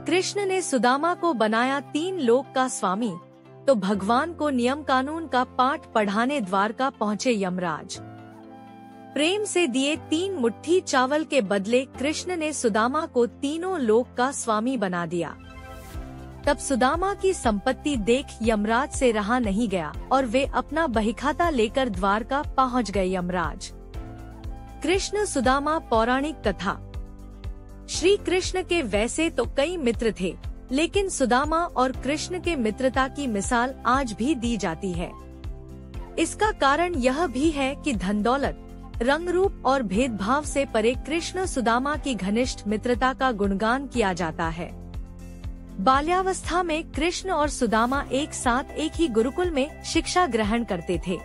कृष्ण ने सुदामा को बनाया 3 लोक का स्वामी, तो भगवान को नियम कानून का पाठ पढ़ाने द्वारका पहुँचे यमराज। प्रेम से दिए 3 मुट्ठी चावल के बदले कृष्ण ने सुदामा को तीनों लोक का स्वामी बना दिया। तब सुदामा की संपत्ति देख यमराज से रहा नहीं गया और वे अपना बहीखाता लेकर द्वारका पहुंच गए यमराज। कृष्ण सुदामा पौराणिक कथा। श्री कृष्ण के वैसे तो कई मित्र थे, लेकिन सुदामा और कृष्ण के मित्रता की मिसाल आज भी दी जाती है। इसका कारण यह भी है कि धन दौलत, रंग रूप और भेदभाव से परे कृष्ण सुदामा की घनिष्ठ मित्रता का गुणगान किया जाता है। बाल्यावस्था में कृष्ण और सुदामा एक साथ एक ही गुरुकुल में शिक्षा ग्रहण करते थे,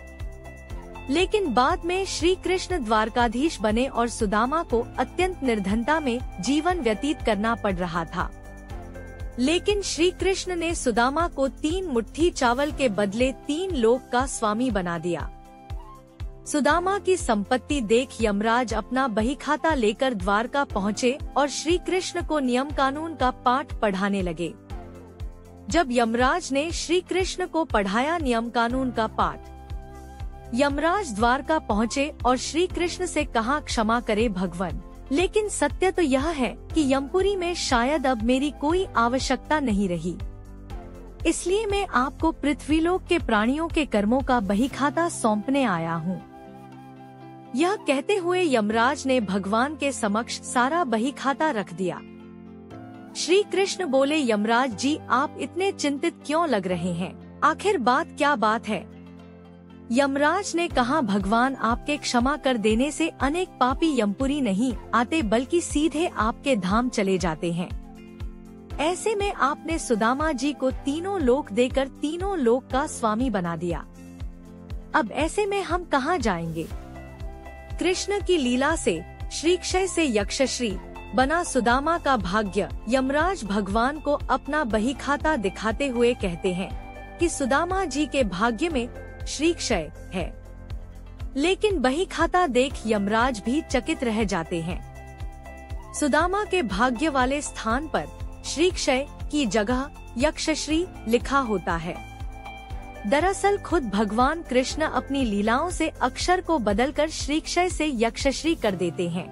लेकिन बाद में श्री कृष्ण द्वारकाधीश बने और सुदामा को अत्यंत निर्धनता में जीवन व्यतीत करना पड़ रहा था। लेकिन श्री कृष्ण ने सुदामा को 3 मुट्ठी चावल के बदले 3 लोक का स्वामी बना दिया। सुदामा की संपत्ति देख यमराज अपना बहीखाता लेकर द्वारका पहुँचे और श्री कृष्ण को नियम कानून का पाठ पढ़ाने लगे। जब यमराज ने श्री कृष्ण को पढ़ाया नियम कानून का पाठ, यमराज द्वारका पहुँचे और श्री कृष्ण से कहा, क्षमा करे भगवान, लेकिन सत्य तो यह है कि यमपुरी में शायद अब मेरी कोई आवश्यकता नहीं रही, इसलिए मैं आपको पृथ्वीलोक के प्राणियों के कर्मों का बहीखाता सौंपने आया हूँ। यह कहते हुए यमराज ने भगवान के समक्ष सारा बहीखाता रख दिया। श्री कृष्ण बोले, यमराज जी, आप इतने चिंतित क्यों लग रहे हैं? आखिर बात क्या बात है? यमराज ने कहा, भगवान, आपके क्षमा कर देने से अनेक पापी यमपुरी नहीं आते, बल्कि सीधे आपके धाम चले जाते हैं। ऐसे में आपने सुदामा जी को तीनों लोक देकर तीनों लोक का स्वामी बना दिया। अब ऐसे में हम कहाँ जाएंगे? कृष्ण की लीला से श्रीक्षय से यक्षश्री बना सुदामा का भाग्य यमराज भगवान को अपना बहीखाता दिखाते हुए कहते हैं कि सुदामा जी के भाग्य में श्रीक्षय है। लेकिन बहीखाता देख यमराज भी चकित रह जाते हैं। सुदामा के भाग्य वाले स्थान पर श्रीक्षय की जगह यक्षश्री लिखा होता है। दरअसल खुद भगवान कृष्ण अपनी लीलाओं से अक्षर को बदलकर श्रीक्षय से यक्षश्री कर देते हैं।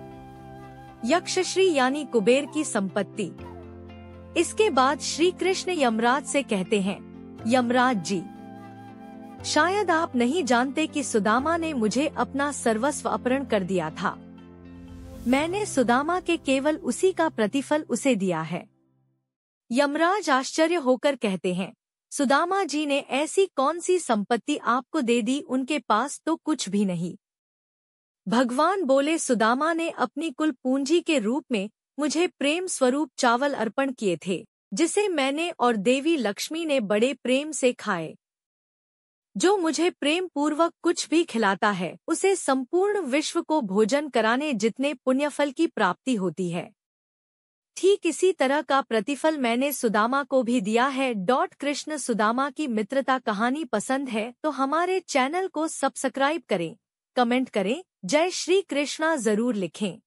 यक्षश्री यानी कुबेर की संपत्ति। इसके बाद श्री कृष्ण यमराज से कहते हैं, यमराज जी, शायद आप नहीं जानते कि सुदामा ने मुझे अपना सर्वस्व अपहरण कर दिया था। मैंने सुदामा के केवल उसी का प्रतिफल उसे दिया है। यमराज आश्चर्य होकर कहते हैं, सुदामा जी ने ऐसी कौन सी संपत्ति आपको दे दी? उनके पास तो कुछ भी नहीं। भगवान बोले, सुदामा ने अपनी कुल पूंजी के रूप में मुझे प्रेम स्वरूप चावल अर्पण किए थे, जिसे मैंने और देवी लक्ष्मी ने बड़े प्रेम से खाए। जो मुझे प्रेम पूर्वक कुछ भी खिलाता है, उसे संपूर्ण विश्व को भोजन कराने जितने पुण्यफल की प्राप्ति होती है। ठीक इसी तरह का प्रतिफल मैंने सुदामा को भी दिया है। कृष्ण सुदामा की मित्रता कहानी पसंद है तो हमारे चैनल को सब्सक्राइब करें, कमेंट करें, जय श्री कृष्णा जरूर लिखें।